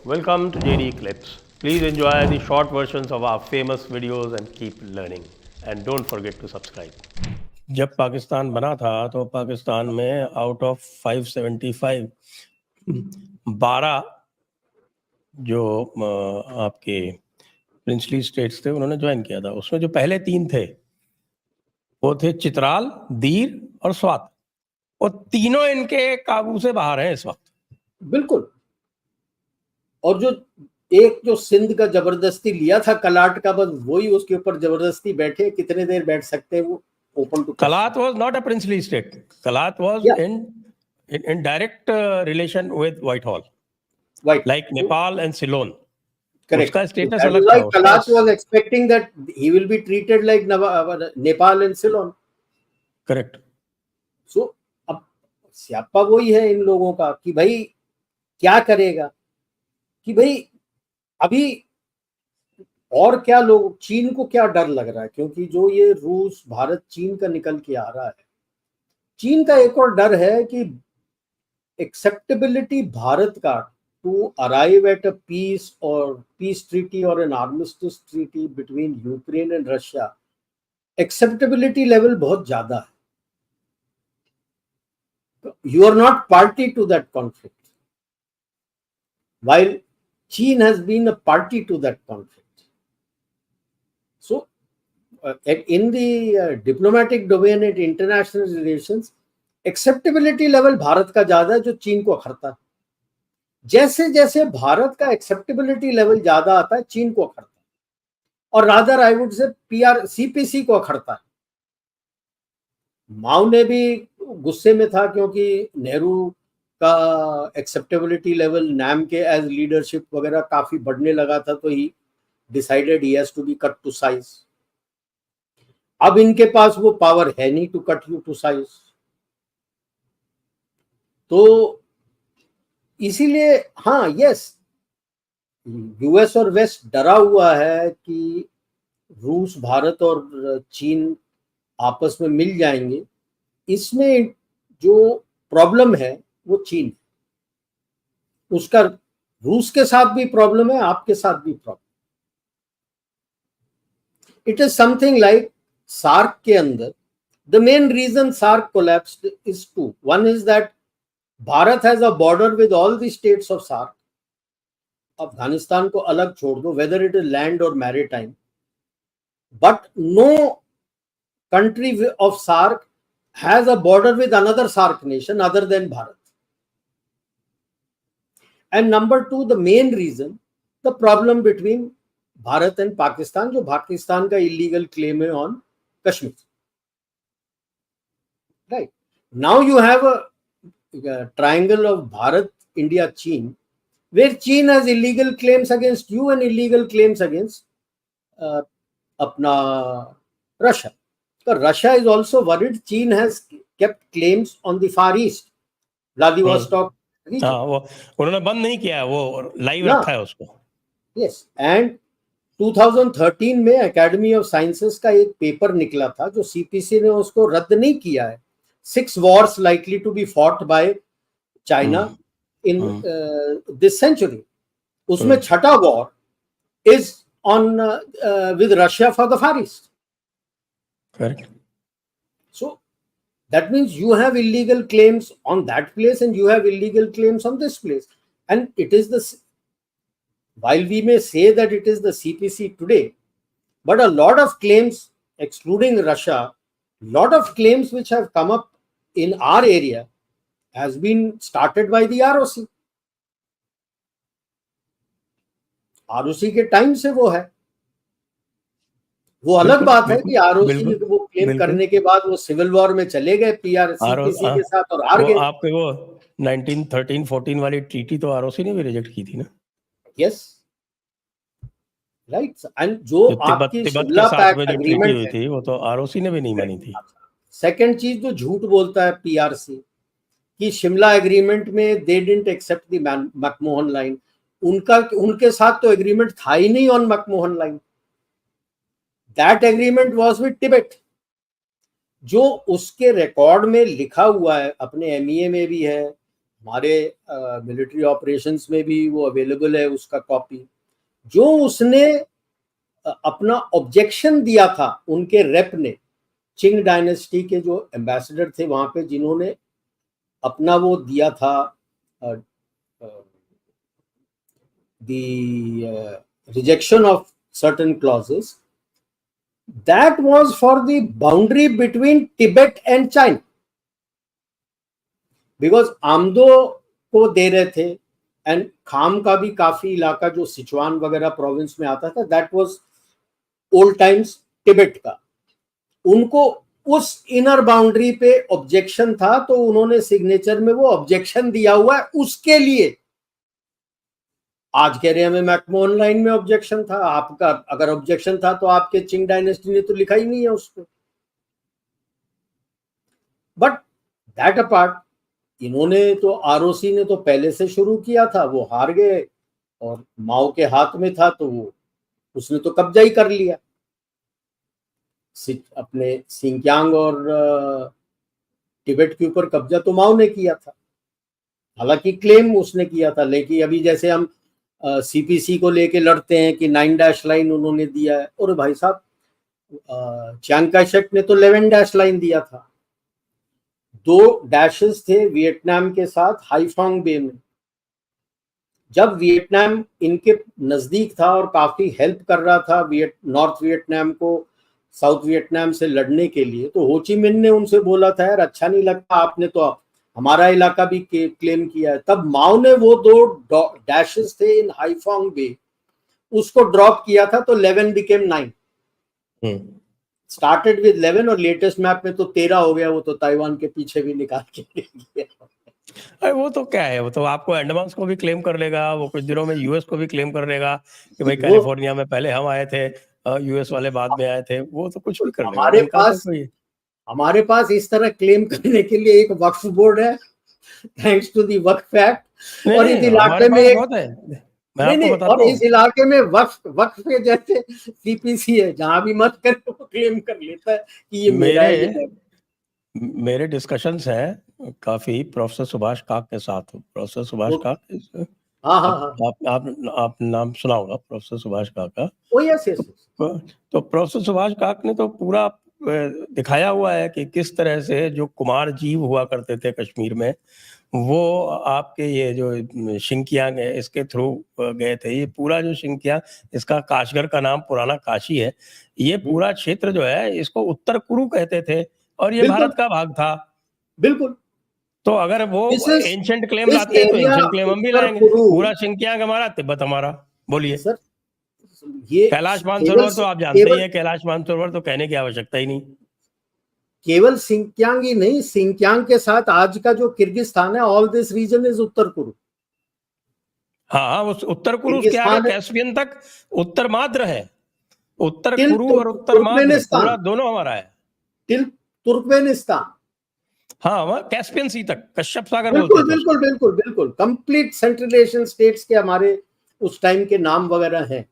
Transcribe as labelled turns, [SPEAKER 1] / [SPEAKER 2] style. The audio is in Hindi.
[SPEAKER 1] Welcome to JD Clips. Please enjoy the short versions of our famous videos and keep learning. And don't forget to subscribe. जब पाकिस्तान बना था तो पाकिस्तान में आउट ऑफ 575 12 जो आपके प्रिंसली स्टेट्स थे उन्होंने ज्वाइन किया था। उसमें जो पहले 3 थे वो थे चित्राल, दीर और स्वात, और तीनों इनके काबू से बाहर हैं इस वक्त।
[SPEAKER 2] बिल्कुल। और जो सिंध का जबरदस्ती लिया था कलाट का, बस वही उसके ऊपर जबरदस्ती बैठे, कितने देर बैठ सकते हैं वो open to.
[SPEAKER 1] Kalat was not a princely state. Kalat was in direct relation with Whitehall, like Nepal and Ceylon.
[SPEAKER 2] Correct.
[SPEAKER 1] उसका status
[SPEAKER 2] That
[SPEAKER 1] अलग
[SPEAKER 2] is
[SPEAKER 1] था।
[SPEAKER 2] why Kalat was expecting that he will be treated like Nepal and Ceylon.
[SPEAKER 1] Correct.
[SPEAKER 2] So अब स्यापा वही है इन लोगों का कि भाई क्या करेगा, कि भाई अभी और क्या लोग, चीन को क्या डर लग रहा है, क्योंकि जो ये रूस भारत चीन का निकल के आ रहा है, चीन का एक और डर है कि एक्सेप्टेबिलिटी भारत का to arrive at a peace और पीस ट्रीटी और an armistice treaty between Ukraine and Russia, acceptability level बहुत ज्यादा है। You are not party to that conflict, while China has been a party to that conflict. So, in the diplomatic domain and international relations, acceptability level Bharat का ज्यादा है जो चीन को अखरता है। जैसे जैसे भारत का acceptability level ज्यादा आता है, चीन को अखरता है, और rather I would say CPC को अखरता है। माओ ने भी गुस्से में था क्योंकि नेहरू का एक्सेप्टेबिलिटी लेवल नाम के एज लीडरशिप वगैरह काफी बढ़ने लगा था, तो he decided he has to be cut to size. अब इनके पास वो पावर है नहीं to cut you to size, तो इसीलिए हाँ यस, यूएस और वेस्ट डरा हुआ है कि रूस, भारत और चीन आपस में मिल जाएंगे। इसमें जो प्रॉब्लम है वो चीन, उसका रूस के साथ भी प्रॉब्लम है, आपके साथ भी problem. It is something like SAARC के अंदर the main reason SAARC collapsed is two. One is that Bharat has a border with all the states of SAARC. Afghanistan को अलग छोड़ दो, वेदर इट इज लैंड और maritime, but no country of SAARC has a border with another SAARC nation other than Bharat. And number two, the main reason, the problem between Bharat and Pakistan, जो पाकिस्तान का illegal claim है on Kashmir. Right. Now you have a triangle of Bharat, India, China, where China has illegal claims against you and illegal claims against अपना Russia. Russia is also worried. China has kept claims on the Far East, Vladivostok region.
[SPEAKER 1] हाँ, वो उन्होंने बंद नहीं किया है, वो लाइव रखा है उसको।
[SPEAKER 2] Yes, and 2013 में एकेडमी ऑफ साइंसेस का एक पेपर निकला था जो सीपीसी ने उसको रद्द नहीं किया है। 6 wars likely to be fought by China in this century. उसमें छठा war is on with Russia for the Far East.
[SPEAKER 1] Correct.
[SPEAKER 2] So that means you have illegal claims on that place and you have illegal claims on this place. And it is while we may say that it is the CPC today, but a lot of claims, excluding Russia, lot of claims which have come up in our area has been started by the ROC. ROC के टाइम से वो है। वो अलग बात है कि आरओसी वो क्लेम करने के बाद वो सिविल वॉर में चले गए सीपीसी के साथ और हार गए।
[SPEAKER 1] आपके वो 1913-14 वाली ट्रीटी तो आरओसी ने भी रिजेक्ट की थी ना।
[SPEAKER 2] Yes, right. एंड जो आपकी शिमला पैक्ट एग्रीमेंट हुई
[SPEAKER 1] थी वो तो आरओसी ने भी नहीं मानी थी।
[SPEAKER 2] सेकंड चीज जो झूठ बोलता है पीआरसी कि शिमला एग्रीमेंट में they didn't accept the McMahon line, उनके साथ तो एग्रीमेंट था ही नहीं on McMahon line. That agreement was with Tibet, जो उसके रिकॉर्ड में लिखा हुआ है, अपने एमईए में भी है, हमारे मिलिट्री ऑपरेशंस में भी वो अवेलेबल है उसका कॉपी। जो उसने अपना ऑब्जेक्शन दिया था, उनके रेप ने, चिंग डायनेस्टी के जो एम्बेसडर थे वहां पे, जिन्होंने अपना वो दिया था the rejection of certain clauses, that was for the boundary between Tibet and China, because आमदो को दे रहे थे एंड खाम का भी काफी इलाका जो सिचुआन वगैरह प्रोविंस में आता था, that was old times Tibet का। उनको उस इनर बाउंड्री पे ऑब्जेक्शन था, तो उन्होंने सिग्नेचर में वो ऑब्जेक्शन दिया हुआ है उसके लिए। आज कह रहे हैं हमें मैकमोहन लाइन में ऑब्जेक्शन था, आपका अगर ऑब्जेक्शन था तो आपके चिंग डायनेस्टी ने तो लिखा ही नहीं है उसको। बट दैट अपार्ट, इन्होंने तो आरओसी ने तो पहले से शुरू किया था, वो हार गए और माओ के हाथ में था, तो वो उसने तो कब्जा ही कर लिया। अपने सिंकियांग और तिब्बत के ऊपर कब्जा तो माओ ने किया था, हालांकि क्लेम उसने किया था। लेकिन अभी जैसे हम सीपीसी को लेके लड़ते हैं कि 9 डैश लाइन उन्होंने दिया है, और भाई साहब चियांग काई शेक ने तो 11 डैश लाइन दिया था। 2 डैशेस थे वियतनाम के साथ हाईफोंग बे में। जब वियतनाम इनके नजदीक था और काफी हेल्प कर रहा था नॉर्थ वियतनाम को साउथ वियतनाम से लड़ने के लिए, तो हो ची मिन ने उनसे बोला था, यार अच्छा नहीं लगता, आपने तो हमारा इलाका भी क्लेम किया है। तब माओ ने वो 2 डैशेस थे इन हाईफोंग बे, उसको ड्रॉप किया था, तो 11 बिकेम 9। स्टार्टेड विद 11 और लेटेस्ट मैप में तो 13 हो गया। वो तो ताइवान के पीछे भी निकाल के गया।
[SPEAKER 1] अरे वो तो क्या है, वो तो आपको अंडमान को भी क्लेम कर लेगा, वो कुछ दिनों में यूएस को भी क्लेम कर लेगा कि भाई कैलिफोर्निया में पहले हम आए थे, यूएस वाले बाद में आए थे। वो तो कुछ भी कर लेगा।
[SPEAKER 2] हमारे पास इस तरह क्लेम करने के लिए एक वक्फ बोर्ड है, थैंक्स टू दी वक्फ एक्ट। और इस इलाके में और इस इलाके में वक्फ के जैसे सीपीसी है, जहां भी मत करे वो क्लेम कर लेता है कि ये मेरा है।
[SPEAKER 1] मेरे डिस्कशंस हैं काफी प्रोफेसर सुभाष काक के साथ। प्रोफेसर सुभाष काक, आप नाम सुना होगा प्रोफेसर सुभाष काक का।
[SPEAKER 2] यस।
[SPEAKER 1] तो प्रोफेसर सुभाष काक ने तो पूरा दिखाया हुआ है कि किस तरह से जो कुमार जीव हुआ करते थे कश्मीर में, वो आपके ये जो शिंकियांग है इसके थ्रू गए थे। ये पूरा जो शिंकियांग, इसका काशगर का नाम पुराना काशी है, ये पूरा क्षेत्र जो है इसको उत्तर कुरु कहते थे और ये भारत का भाग था।
[SPEAKER 2] बिल्कुल।
[SPEAKER 1] तो अगर वो एंशिएंट क्लेम लाते हैं तो एंशिएंट क्लेम हम भी लाएंगे। पूरा शिंकियांग हमारा, तिब्बत हमारा। बोलिए सर, ये कैलाश मानसरोवर तो आप जानते ही हैं, कैलाश मानसरोवर तो कहने की आवश्यकता ही नहीं।
[SPEAKER 2] केवल सिंकियांग ही नहीं, सिंकियांग के साथ आज का जो किर्गिस्तान है, ऑल दिस रीजन इज उत्तर कुरु।
[SPEAKER 1] हाँ, उस उत्तर कुरु क्या है, कैस्पियन तक उत्तर मात्र है। उत्तर कुरु और उत्तर मात्र पूरा दोनों हमारा है।
[SPEAKER 2] टिल तुर्कमेनिस्तान,
[SPEAKER 1] हाँ, वहाँ कैस्पियन सी तक, कश्यप सागर
[SPEAKER 2] बोलते हैं। बिल्कुल कंप्लीट सेंट्रल एशियन स्टेट्स के हमारे उस टाइम के नाम वगैरह हैं।